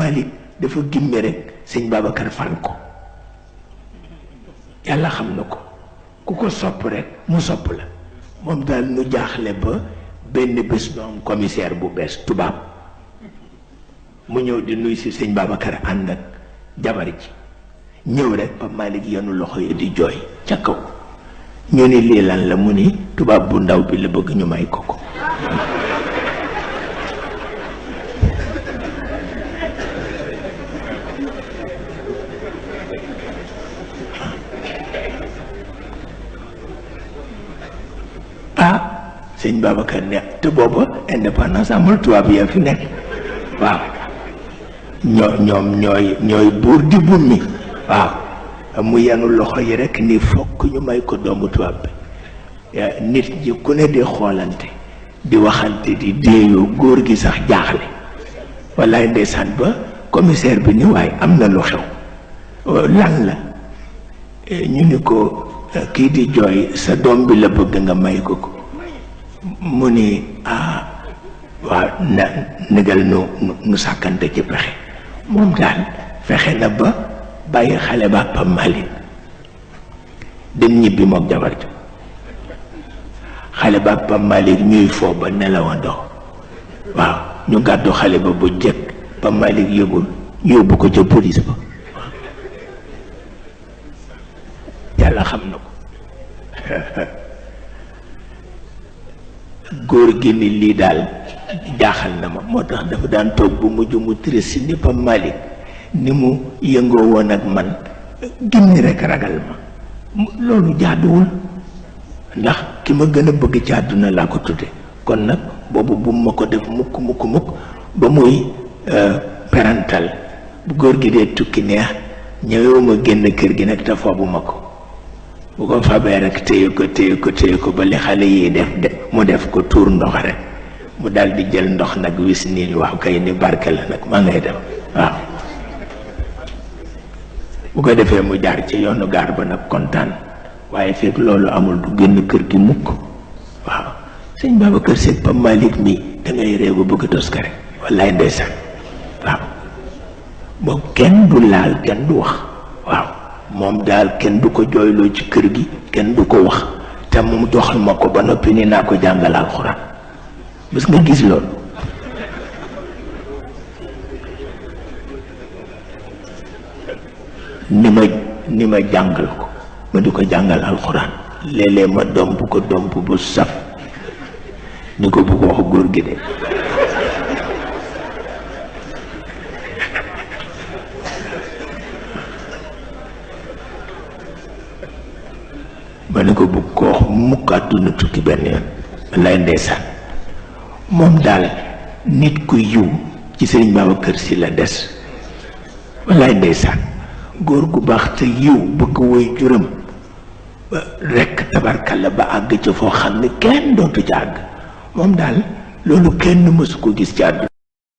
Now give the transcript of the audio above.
Malick dafa gimme rek sëñ Babacar fan ko yàlla xam na ko ku ko sopp rek mu sopp la moom daal nu jaaxle ba benn bés noom commissaire bu bees tubaab mu ñëw di nuy si sëñ Babacar ànd ak jabar ji ñëw rek Pape Malick yenu loxo yi di jooy ca kaw ñu ni lii lan la mu ni tubaab bu ndaw bi la bëgg ñu may ko ko sëñ Babacar ne te booba indépendance amul tubaab yaa fi nekk waaw ñooy buur di bummi waaw mu yenu loxo yi rek ni fokk ñu may ko doomu tubaab bi nit ñi ku ne di xoolante di waxante di déeyoo góor gi sax jaaxle wallaay ndeysaan ba commissaire bi ni waaye am na lu xew lan la ñu ni ko kii di jooy sa doom bi la bëgg nga may ko ko mu ni waaw na négal nu sàkkante ci pexe moom daal fexe na ba bàyyi xale ba Pape Malick dem ñibbi mook jabar ja xale ba Pape Malick ñuy foo ba nelawandoo waaw ñu gàddu xale ba bu jëkk Pape Malick yëgul ñu yóbbu ko ca police ba yàlla xam na ko góor gi ni lii daal jaaxal na ma moo tax dafa daan toog bu mujj mu triste ni Pape Malick ni mu yëngoo woon ak man gimmi rek ragal ma loolu jaaduwul ndax ki ma gën a bëgg ci àdduna laa ko tudde kon nag boobu bu ma ko def mukk ba muy perantal bu góor gi dee tukki neex ñëwewuma génn kër gi nag te foobu ma ko bu ko fabee rek téye ko ba li xale yi mu def ko tuur ndox rek mu daal di jël ndox nag wis nii waaw kay ni barke la nag maa ngay dem waaw bu ko defee mu jaar ci yoonu gaar ba nag kontaan waaye fekk loolu amul du génn kër gi mukk waaw sëñ Babacar Sy Pape Malick mi dangay réew ba bëgg tos ka rek wallaay ndeysaan waaw moom kenn du laal kenn du wax waaw moom daal kenn du ko jooyloo ci kër gi kenn du ko wax te moom joxal ma ko ba noppi ni naa ko jàngal alxuraan bés nga gis loolu ni ma jàngal ko ma di ko jàngal alxuraan léeg-léeg ma domp ko domp bu saf ni ko bu ko wax góor gi de ma ne ko bu ko wax mukk àdduna tukki benn yoon wallaay ndeysaan moom daal nit ku yiw ci sëriñ Babacar Sy la des wallaay ndeysaan góor gu baax te yiw bëgg woy juram rekk tabarkalla ba àgg ca foo xam ne kenn dootu ca àgg moom daal loolu kenn mësu ko gis ci àdduna